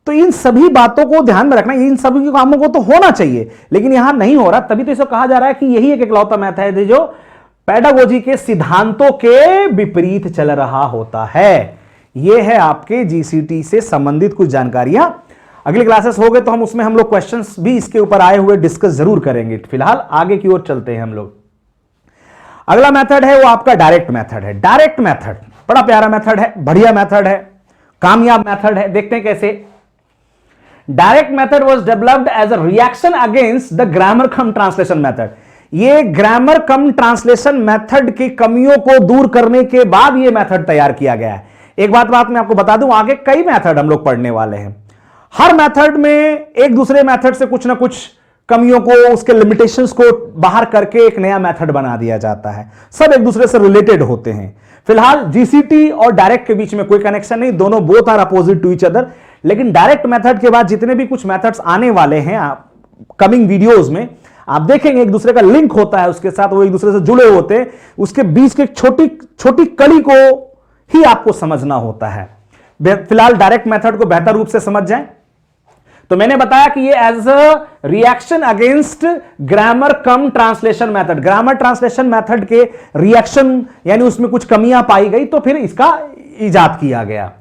तो इन सभी बातों को ध्यान में रखना, इन सभी कामों को तो होना चाहिए, लेकिन यहां नहीं हो रहा, तभी तो इसे कहा जा रहा है कि यही एक इकलौता मेथड है जो पेडागोजी के सिद्धांतों के विपरीत चल रहा होता है। यह है आपके जीसीटी से संबंधित कुछ जानकारियां। अगली क्लासेस हो गए तो हम लोग क्वेश्चंस भी इसके ऊपर आए हुए डिस्कस जरूर करेंगे। फिलहाल आगे की ओर चलते हैं हम लोग। अगला मेथड है वो आपका डायरेक्ट मेथड है। डायरेक्ट मेथड बड़ा प्यारा मेथड है, बढ़िया मेथड है, कामयाब मेथड है। देखते हैं कैसे। Direct method was developed as a reaction against the grammar cum translation method. ये ग्रामर कम ट्रांसलेशन मेथड की कमियों को दूर करने के बाद ये मेथड तैयार किया गया है। एक बात मैं आपको बता दूं, आगे कई मेथड हम लोग पढ़ने वाले हैं। हर मेथड में एक दूसरे मेथड से कुछ ना कुछ कमियों को, उसके लिमिटेशंस को बाहर करके एक नया मेथड बना दिया जाता है। सब एक दूसरे से रिलेटेड होते हैं। फिलहाल जीसीटी और डायरेक्ट के बीच में कोई कनेक्शन नहीं, दोनों both are opposite to each other. लेकिन डायरेक्ट मेथड के बाद जितने भी कुछ मेथड्स आने वाले हैं कमिंग वीडियोस में, आप देखेंगे एक दूसरे का लिंक होता है उसके साथ, वो एक दूसरे से जुड़े होते हैं। उसके बीच की छोटी छोटी कड़ी को ही आपको समझना होता है। फिलहाल डायरेक्ट मेथड को बेहतर रूप से समझ जाएं। तो मैंने बताया कि ये as a reaction against grammar cum translation method, grammar translation method के रिएक्शन यानी उसमें कुछ कमियां पाई गई तो फिर इसका इजाद किया गया।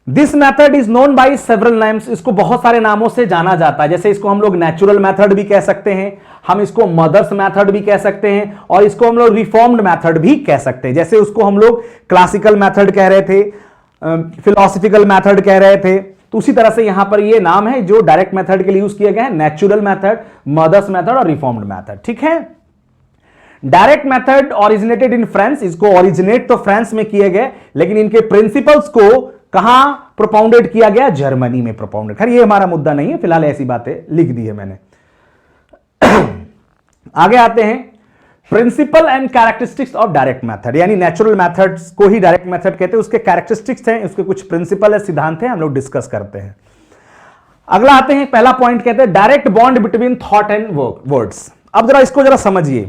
This method is known by several names, इसको बहुत सारे नामों से जाना जाता है। जैसे इसको हम लोग नेचुरल मेथड भी कह सकते हैं, हम इसको मदर्स मेथड भी कह सकते हैं, और इसको हम लोग रिफॉर्म्ड मेथड भी कह सकते हैं। जैसे उसको हम लोग क्लासिकल मेथड कह रहे थे, फिलोसॉफिकल मेथड कह रहे थे, तो उसी तरह से यहां पर ये नाम है जो डायरेक्ट मेथड के लिए यूज किए गए हैं, नेचुरल मेथड, मदर्स मेथड और रिफॉर्म्ड मेथड। ठीक है। Direct method originated in France, इसको ओरिजिनेट तो फ्रांस में किए गए, लेकिन इनके प्रिंसिपल्स को कहां प्रोपाउंडेड किया गया? जर्मनी में प्रोपाउंडेड। खैर ये हमारा मुद्दा नहीं है, फिलहाल ऐसी बातें लिख दी है मैंने। आगे आते हैं। Principle and characteristics of direct method, यानी नेचुरल मेथड्स को ही डायरेक्ट मेथड कहते हैं, उसके कैरेक्टरिस्टिक्स हैं, उसके कुछ प्रिंसिपल है, सिद्धांत हैं, हम लोग डिस्कस करते हैं। अगला आते हैं, पहला पॉइंट कहते हैं direct bond between thought and words. अब जरा इसको जरा समझिए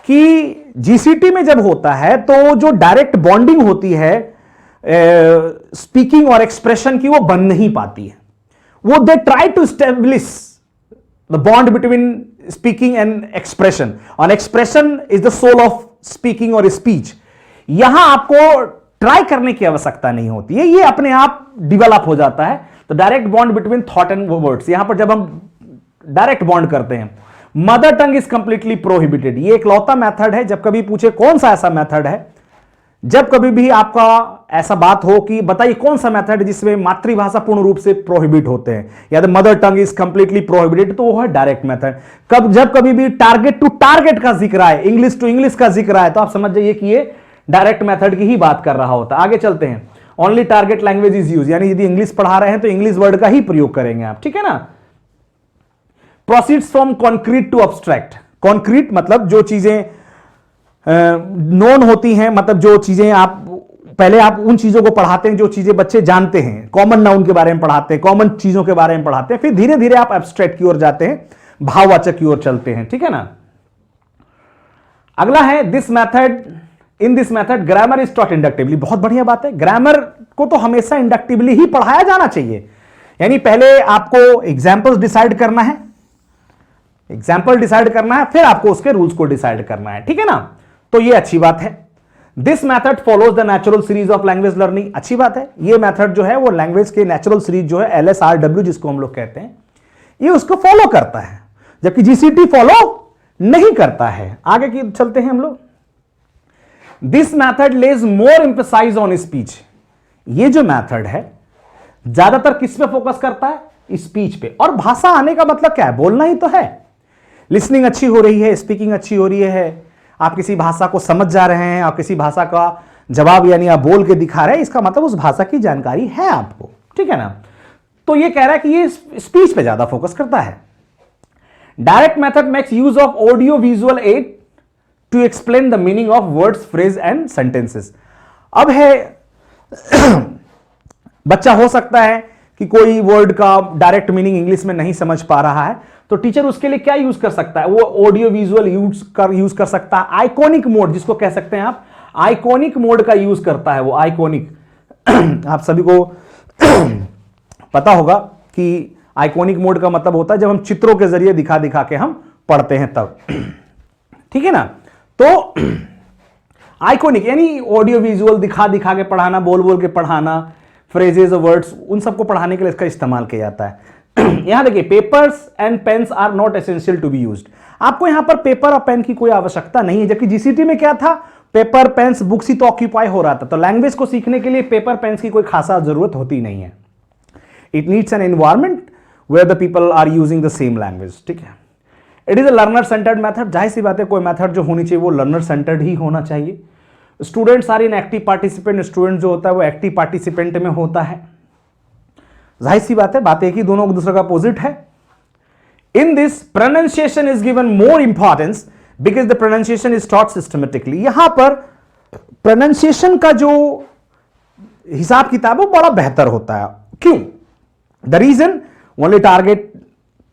कि जीसीटी में जब होता है तो जो डायरेक्ट बॉन्डिंग होती है स्पीकिंग और एक्सप्रेशन की, वो बन नहीं पाती है। वो they try to establish the bond between speaking and expression, और expression is the soul of speaking और स्पीच। यहां आपको ट्राई करने की आवश्यकता नहीं होती है, ये अपने आप डिवेलप हो जाता है। तो direct bond between thought and words, यहां पर जब हम डायरेक्ट बॉन्ड करते हैं, mother tongue is completely prohibited. ये इकलौता मेथड है, जब कभी पूछे कौन सा ऐसा मेथड है, जब कभी भी आपका ऐसा बात हो कि बताइए कौन सा मेथड जिसमें मातृभाषा पूर्ण रूप से प्रोहिबिट होते हैं, या mother tongue is completely prohibited, तो वो है डायरेक्ट मेथड। जब कभी भी टारगेट टू टारगेट का जिक्र आए, इंग्लिश टू इंग्लिश का जिक्र आए, तो आप समझ जाइए कि ये डायरेक्ट मेथड की ही बात कर रहा होता है। आगे चलते हैं, only target language is use, यानी यदि इंग्लिश पढ़ा रहे हैं तो इंग्लिश वर्ड का ही प्रयोग करेंगे आप, ठीक है ना। Proceeds from concrete to abstract. Concrete मतलब जो चीजें नोन होती हैं, मतलब जो चीजें आप पहले आप उन चीजों को पढ़ाते हैं जो चीजें बच्चे जानते हैं, कॉमन नाउन के बारे में पढ़ाते हैं, कॉमन चीजों के बारे में पढ़ाते हैं, फिर धीरे धीरे आप एब्स्ट्रैक्ट की ओर जाते हैं, भाववाचक की ओर चलते हैं, ठीक है ना। अगला है this method, in this method grammar is taught inductively. बहुत बढ़िया बात है, ग्रामर को तो हमेशा इंडक्टिवली ही पढ़ाया जाना चाहिए, यानी पहले आपको एग्जाम्पल्स डिसाइड करना है, एग्जाम्पल डिसाइड करना है, फिर आपको उसके रूल्स को डिसाइड करना है, ठीक है ना। तो ये अच्छी बात है। This method follows the natural series of language learning. अच्छी बात है, ये मेथड जो है वो लैंग्वेज के नेचुरल सीरीज जो है LSRW जिसको हम लोग कहते हैं, ये उसको फॉलो करता है, जबकि जीसीटी फॉलो नहीं करता है। आगे की चलते हैं हम लोग। This method lays more emphasise on speech. ये जो मैथड है ज्यादातर किस पे फोकस करता है? स्पीच पे। और भाषा आने का मतलब क्या है? बोलना ही तो है। लिसनिंग अच्छी हो रही है, स्पीकिंग अच्छी हो रही है, आप किसी भाषा को समझ जा रहे हैं, आप किसी भाषा का जवाब यानी आप बोल के दिखा रहे हैं, इसका मतलब उस भाषा की जानकारी है आपको, ठीक है ना। तो ये कह रहा है कि ये स्पीच पे ज्यादा फोकस करता है। Direct method makes use of audio visual aid to explain the meaning of words, phrase and sentences. अब है बच्चा हो सकता है कि कोई वर्ड का डायरेक्ट मीनिंग इंग्लिश में नहीं समझ पा रहा है, तो टीचर उसके लिए क्या यूज कर सकता है? वो ऑडियो विजुअल यूज कर सकता है। आइकॉनिक मोड जिसको कह सकते हैं आप, आइकॉनिक मोड का यूज करता है वो। आइकॉनिक आप सभी को पता होगा कि आइकॉनिक मोड का मतलब होता है जब हम चित्रों के जरिए दिखा दिखा के हम पढ़ते हैं तब, ठीक है ना। तो आइकॉनिक यानी ऑडियो विजुअल दिखा दिखा के पढ़ाना, बोल बोल के पढ़ाना, फ्रेजेस और वर्ड्स, उन सबको पढ़ाने के लिए इसका इस्तेमाल किया जाता है। यहां देखिए, papers and pens are not essential to be used. आपको यहां पर पेपर और पेन की कोई आवश्यकता नहीं है, जबकि जीसीटी में क्या था, पेपर पेन्स बुक्स ही तो ऑक्यूपाई हो रहा था। तो लैंग्वेज को सीखने के लिए पेपर पेन्स की कोई खासा जरूरत होती नहीं है। It needs an environment where the people are using the same language, ठीक है। It is a learner centred method. जाहिर सी बात है, कोई मेथड जो होनी चाहिए वो लर्नर सेंटर्ड ही होना चाहिए। Students are in active participant. Student जो होता है वो एक्टिव पार्टिसिपेंट में होता है। जाहिर सी बात है, बात एक ही, दोनों एक दूसरे का अपोजिट है। In this pronunciation is given more importance because the pronunciation is taught systematically. यहां पर प्रोनाउंसिएशन का जो हिसाब किताब है वो बड़ा बेहतर होता है। क्यों? The reason, only target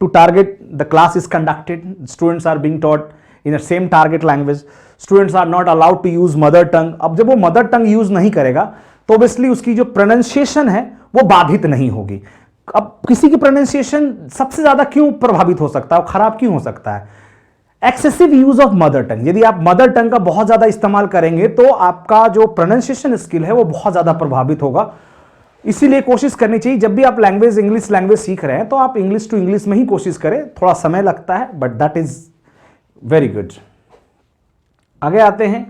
the class is conducted, students are being taught in the same target language, students are not allowed to use mother tongue. अब जब वो मदर टंग यूज नहीं करेगा तो ऑब्वियसली उसकी जो प्रोनाउंसिएशन है वो बाधित नहीं होगी। अब किसी की प्रोनाउंसिएशन सबसे ज्यादा क्यों प्रभावित हो सकता है, खराब क्यों हो सकता है? Excessive use of mother tongue. यदि आप मदर टंग का बहुत ज्यादा इस्तेमाल करेंगे तो आपका जो प्रोनाउंसिएशन स्किल है वो बहुत ज्यादा प्रभावित होगा। इसीलिए कोशिश करनी चाहिए, जब भी आप लैंग्वेज, इंग्लिश लैंग्वेज सीख रहे हैं तो आप इंग्लिश टू इंग्लिश में ही कोशिश करें। थोड़ा समय लगता है but that is very good. आगे आते हैं,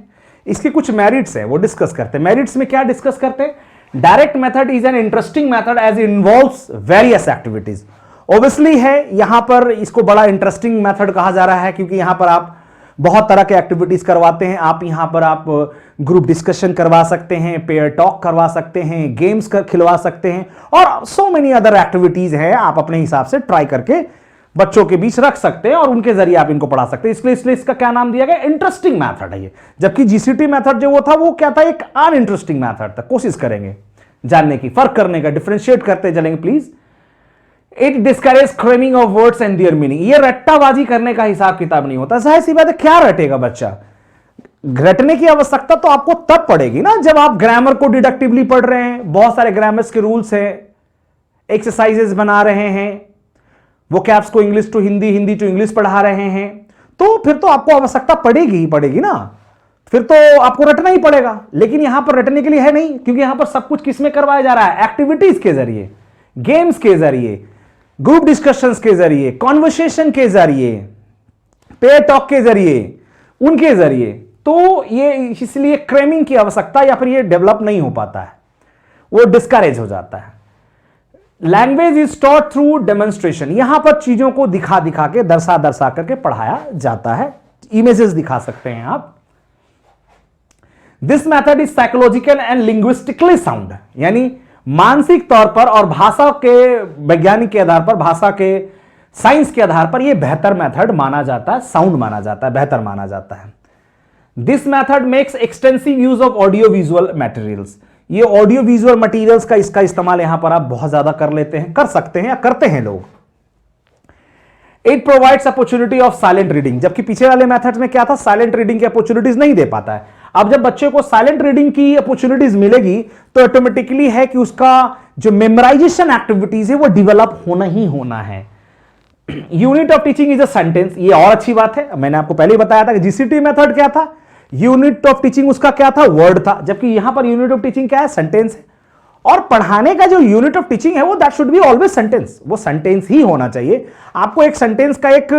इसके कुछ मेरिट्स हैं वो डिस्कस करते हैं। मेरिट्स में क्या डिस्कस करते हैं? Direct method is an interesting method as involves various activities. Obviously है, यहां पर इसको बड़ा इंटरेस्टिंग मेथड कहा जा रहा है क्योंकि यहां पर आप बहुत तरह के एक्टिविटीज करवाते हैं। आप यहां पर आप ग्रुप डिस्कशन करवा सकते हैं, पेयर टॉक करवा सकते हैं, गेम्स खिलवा सकते हैं और सो मेनी अदर एक्टिविटीज हैं। आप अपने हिसाब से ट्राई करके बच्चों के बीच रख सकते हैं और उनके जरिए आप इनको पढ़ा सकते हैं। इसलिए इसका क्या नाम दिया गया, इंटरेस्टिंग मेथड है ये। जबकि जीसीटी मेथड जो वो था वो क्या था, एक अनइंटरेस्टिंग मेथड था। कोशिश करेंगे जानने की, फर्क करने का, डिफरेंशिएट करते चलेंगे please. It discourage cramming of words and their meaning. ये रट्टाबाजी करने का हिसाब किताब नहीं होता। जाहिर सी बात है, क्या रटेगा बच्चा, रटने की आवश्यकता तो आपको तब पड़ेगी ना जब आप ग्रामर को डिडक्टिवली पढ़ रहे हैं, बहुत सारे ग्रामर्स के रूल्स हैं, एक्सरसाइजेस बना रहे हैं, वो कैप्स को English to Hindi, Hindi to English पढ़ा रहे हैं, तो फिर तो आपको आवश्यकता पड़ेगी ही पड़ेगी ना, फिर तो आपको रटना ही पड़ेगा। लेकिन यहां पर रटने के लिए है नहीं, क्योंकि यहां पर सब कुछ किसमें करवाया जा रहा है, एक्टिविटीज के जरिए, गेम्स के जरिए, ग्रुप डिस्कशंस के जरिए, कॉन्वर्सेशन के जरिए, पेयर टॉक के जरिए, उनके जरिए। तो ये इसलिए क्रेमिंग की आवश्यकता या फिर ये डेवलप नहीं हो पाता है, वो डिस्करेज हो जाता है। Language is taught through demonstration. यहां पर चीजों को दिखा दिखा के, दर्शा दर्शा करके पढ़ाया जाता है। इमेजेस दिखा सकते हैं आप। This method is psychological and linguistically sound, यानी मानसिक तौर पर और भाषा के वैज्ञानिक के आधार पर, भाषा के साइंस के आधार पर यह बेहतर मेथड माना जाता है, साउंड माना जाता है, बेहतर माना जाता है। This method makes extensive use of audio visual materials. ये ऑडियो विजुअल मटेरियल्स का इसका इस्तेमाल यहां पर आप बहुत ज्यादा कर लेते हैं, कर सकते हैं या करते हैं लोग। It provides opportunity of silent reading. जबकि पीछे वाले मेथड्स में क्या था, साइलेंट रीडिंग की अपॉर्चुनिटीज नहीं दे पाता है। अब जब बच्चे को साइलेंट रीडिंग की अपॉर्चुनिटीज मिलेगी तो ऑटोमेटिकली है कि उसका जो मेमोराइजेशन एक्टिविटीज है वो डेवलप होना ही होना है। Unit of teaching is a sentence. ये और अच्छी बात है, मैंने आपको पहले ही बताया था कि जीसीटी मेथड क्या था, यूनिट ऑफ टीचिंग उसका क्या था, वर्ड था। जबकि यहां पर यूनिट ऑफ टीचिंग क्या है, सेंटेंस है। और पढ़ाने का जो यूनिट ऑफ टीचिंग है वो that should be always sentence, वो सेंटेंस ही होना चाहिए। आपको एक सेंटेंस का एक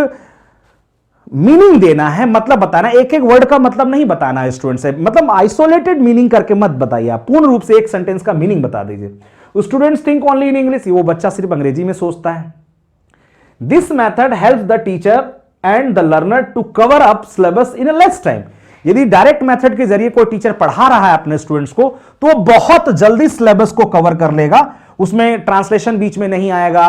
मीनिंग देना है, मतलब बताना, एक एक वर्ड का मतलब नहीं बताना है स्टूडेंट से, मतलब आइसोलेटेड मीनिंग करके मत बताइए, आप पूर्ण रूप से एक सेंटेंस का मीनिंग बता दीजिए। Students think only in English, वो बच्चा सिर्फ अंग्रेजी में सोचता है। This method help the teacher and the learner to cover up syllabus in a less time. यदि डायरेक्ट मेथड के जरिए कोई टीचर पढ़ा रहा है अपने स्टूडेंट्स को तो वो बहुत जल्दी सिलेबस को कवर कर लेगा, उसमें ट्रांसलेशन बीच में नहीं आएगा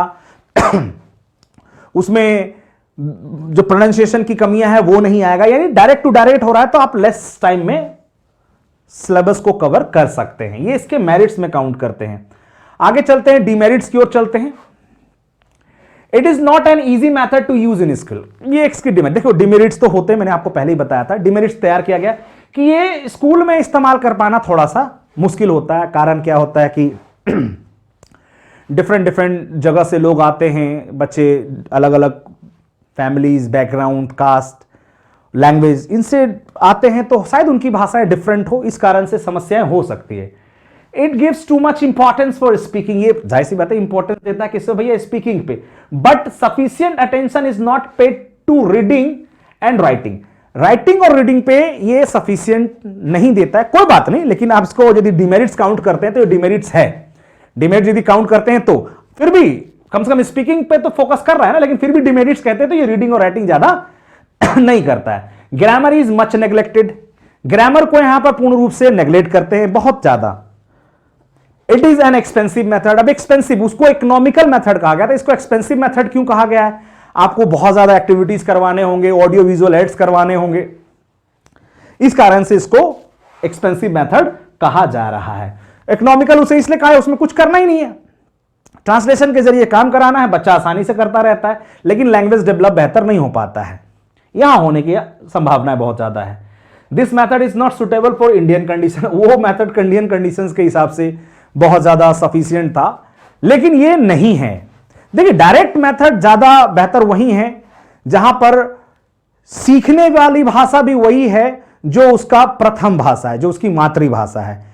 उसमें जो प्रोनाउंसिएशन की कमियां हैं वो नहीं आएगा, यानी डायरेक्ट टू डायरेक्ट हो रहा है तो आप लेस टाइम में सिलेबस को कवर कर सकते हैं। ये इसके मेरिट्स में काउंट करते हैं। आगे चलते हैं, डीमेरिट्स की ओर चलते हैं। It is not an easy method to use in school. ये इसकी डिमेरिट, देखो डिमेरिट्स तो होते हैं, मैंने आपको पहले ही बताया था। डिमेरिट्स तैयार किया गया कि ये स्कूल में इस्तेमाल कर पाना थोड़ा सा मुश्किल होता है। कारण क्या होता है कि डिफरेंट जगह से लोग आते हैं, बच्चे अलग अलग फैमिलीज, बैकग्राउंड, कास्ट, लैंग्वेज, इनसे आते हैं तो शायद उनकी भाषाएं डिफरेंट हो, इस कारण से समस्याएं हो सकती है। It gives too much importance for speaking. ये जाहिर सी बात है इंपॉर्टेंस देता है किससे भैया, स्पीकिंग पे। But sufficient attention is not paid to reading and writing. Writing और रीडिंग पे ये सफिशिएंट नहीं देता है, कोई बात नहीं, लेकिन आप इसको यदि डिमेरिट्स काउंट करते हैं तो ये डिमेरिट्स है। डिमेरिट्स यदि काउंट करते हैं तो फिर भी कम से कम स्पीकिंग पे तो फोकस कर रहा है ना, लेकिन फिर भी डिमेरिट्स कहते हैं तो ये रीडिंग और राइटिंग ज्यादा नहीं करता है। Grammar is much neglected. Grammar को यहां पर पूर्ण रूप से नेग्लेक्ट करते हैं, बहुत ज्यादा। It is an expensive method. अब एक्सपेंसिव, उसको इकोनॉमिकल मेथड कहा गया था, इसको एक्सपेंसिव मेथड क्यों कहा गया है? आपको बहुत ज्यादा एक्टिविटीज करवाने होंगे, ऑडियो विजुअल एड्स करवाने होंगे, इस कारण से इसको एक्सपेंसिव मेथड कहा जा रहा है। इकोनॉमिकल उसे इसलिए कहा है, उसमें कुछ करना ही नहीं है, ट्रांसलेशन के जरिए काम कराना है, बच्चा आसानी से करता रहता है, लेकिन लैंग्वेज डेवलप बेहतर नहीं हो पाता है। यहां होने की संभावना बहुत ज्यादा है। This method is not suitable for Indian condition. वो मेथड इंडियन कंडीशंस के हिसाब से बहुत ज्यादा सफिशिएंट था, लेकिन ये नहीं है। देखिए डायरेक्ट मेथड ज्यादा बेहतर वही है जहां पर सीखने वाली भाषा भी वही है जो उसका प्रथम भाषा है, जो उसकी मातृभाषा है।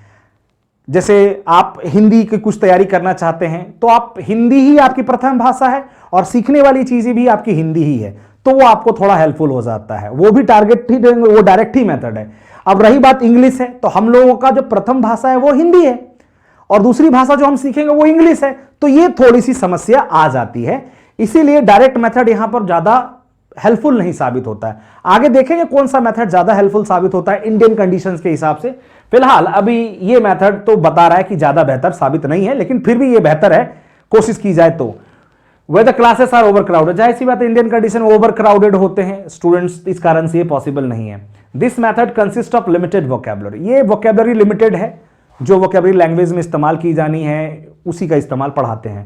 जैसे आप हिंदी की कुछ तैयारी करना चाहते हैं तो आप हिंदी ही आपकी प्रथम भाषा है और सीखने वाली चीजें भी आपकी हिंदी ही है, तो वो आपको थोड़ा हेल्पफुल हो जाता है। वो भी टारगेट ही, वो डायरेक्ट ही मेथड है। अब रही बात इंग्लिश है, तो हम लोगों का जो प्रथम भाषा है वो हिंदी है और दूसरी भाषा जो हम सीखेंगे वो इंग्लिश है, तो ये थोड़ी सी समस्या आ जाती है। इसीलिए डायरेक्ट मेथड यहां पर ज्यादा हेल्पफुल नहीं साबित होता है। आगे देखेंगे कौन सा मेथड ज्यादा हेल्पफुल साबित होता है इंडियन कंडीशंस के हिसाब से। फिलहाल अभी ये मेथड तो बता रहा है कि ज्यादा बेहतर साबित नहीं है, लेकिन फिर भी ये बेहतर है कोशिश की जाए तो। where the classes are overcrowded, जाहिर सी बात है इंडियन कंडीशन ओवरक्राउडेड होते हैं स्टूडेंट्स, इस कारण से ये पॉसिबल नहीं है। This method consist of limited vocabulary, ये वोकेबलरी लिमिटेड है, जो वोकेबलरी लैंग्वेज में इस्तेमाल की जानी है उसी का इस्तेमाल पढ़ाते हैं।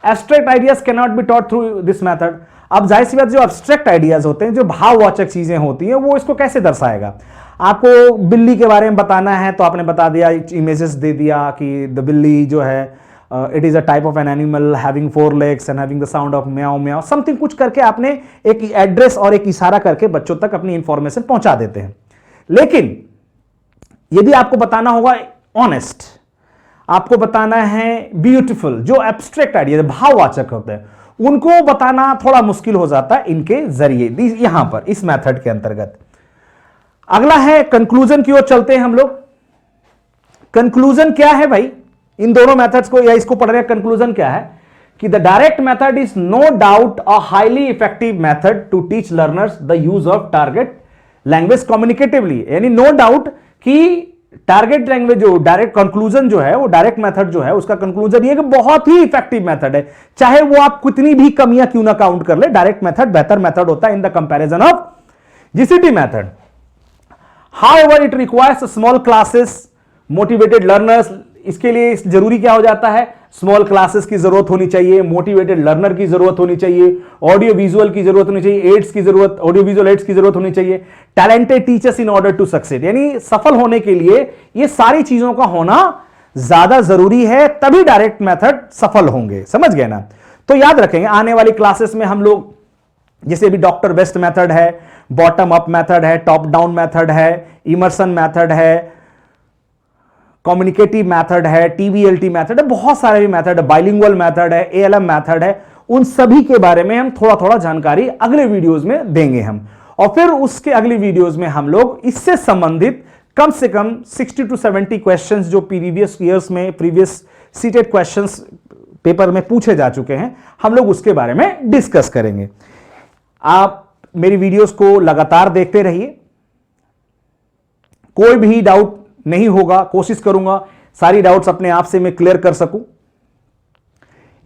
Abstract ideas can not be taught through this method, अब जाहिर सी बात जो एब्स्ट्रैक्ट आइडियाज होते हैं, जो भाववाचक चीजें होती हैं, वो इसको कैसे दर्शाएगा। आपको बिल्ली के बारे में बताना है तो आपने बता दिया, इमेजेस दे दिया कि द बिल्ली जो है it is a type of an animal having 4 legs and having the sound of म्याऊ म्याऊ, समथिंग कुछ करके आपने एक एड्रेस और एक इशारा करके बच्चों तक अपनी इंफॉर्मेशन पहुंचा देते हैं। लेकिन यदि आपको बताना होगा ऑनेस्ट, आपको बताना है ब्यूटीफुल, जो एब्स्ट्रैक्ट आइडिया भाववाचक होते हैं, उनको बताना थोड़ा मुश्किल हो जाता है इनके जरिए, यहां पर इस मेथड के अंतर्गत। अगला है कंक्लूजन की ओर चलते हैं हम लोग। कंक्लूजन क्या है भाई, इन दोनों मेथड्स को या इसको पढ़ रहे हैं, कंक्लूजन क्या है कि the direct method is no doubt a highly effective method to teach learners the use of target language communicatively, यानी नो डाउट कि टारगेट लैंग्वेज जो डायरेक्ट कंक्लूजन जो है, वो डायरेक्ट मेथड जो है उसका कंक्लूजन ये कि बहुत ही इफेक्टिव मेथड है, चाहे वो आप कितनी भी कमियां क्यों ना काउंट कर ले, डायरेक्ट मेथड बेहतर मेथड होता है in the comparison of GCT method. However, it requires small classes, motivated learners, इसके लिए जरूरी क्या हो जाता है, स्मॉल क्लासेस की जरूरत होनी चाहिए, मोटिवेटेड लर्नर की जरूरत होनी चाहिए, ऑडियो विजुअल की जरूरत होनी चाहिए, एड्स की जरूरत, ऑडियो विजुअल एड्स की जरूरत होनी चाहिए, talented teachers in order to succeed, यानी सफल होने के लिए ये सारी चीजों का होना ज्यादा जरूरी है, तभी डायरेक्ट मेथड सफल होंगे, समझ गए ना। तो याद रखेंगे आने वाली क्लासेस में हम लोग, जैसे अभी डॉक्टर वेस्ट मेथड है, बॉटम अप मेथड है, टॉप डाउन मेथड है, इमर्सन मेथड है, कम्युनिकेटिव मेथड है, टीवीएलटी मेथड है, बहुत सारे भी मेथड है, बाइलिंगुअल मेथड है, एएलएम मेथड है, उन सभी के बारे में हम थोड़ा थोड़ा जानकारी अगले वीडियोस में देंगे हम। और फिर उसके अगली वीडियोस में हम लोग इससे संबंधित कम से कम 60 to 70 क्वेश्चंस जो प्रीवियस ईयर्स में, प्रीवियस सीटेड क्वेश्चंस पेपर में पूछे जा चुके हैं, हम लोग उसके बारे में डिस्कस करेंगे। आप मेरी वीडियोस को लगातार देखते रहिए, कोई भी डाउट नहीं होगा, कोशिश करूंगा सारी डाउट्स अपने आप से मैं क्लियर कर सकूं।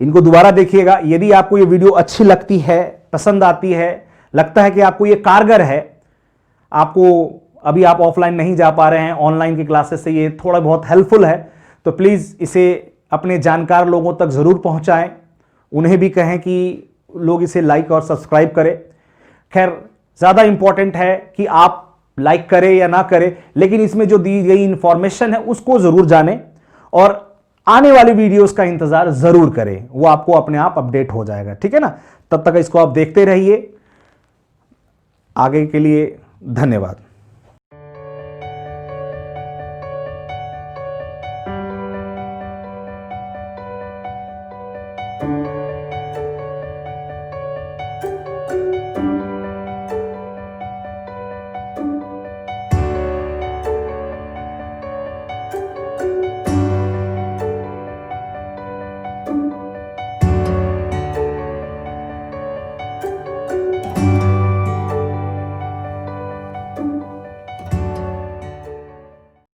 इनको दोबारा देखिएगा, यदि आपको ये वीडियो अच्छी लगती है, पसंद आती है, लगता है कि आपको ये कारगर है, आपको अभी आप ऑफलाइन नहीं जा पा रहे हैं, ऑनलाइन की क्लासेस से ये थोड़ा बहुत हेल्पफुल है, तो प्लीज इसे अपने जानकार लोगों तक जरूर पहुंचाएं, उन्हें भी कहें कि लोग इसे लाइक और सब्सक्राइब करें। खैर ज्यादा इंपॉर्टेंट है कि आप लाइक करें या ना करें, लेकिन इसमें जो दी गई इंफॉर्मेशन है उसको जरूर जानें और आने वाली वीडियोस का इंतजार जरूर करें, वो आपको अपने आप अपडेट हो जाएगा, ठीक है ना। तब तक इसको आप देखते रहिए। आगे के लिए धन्यवाद।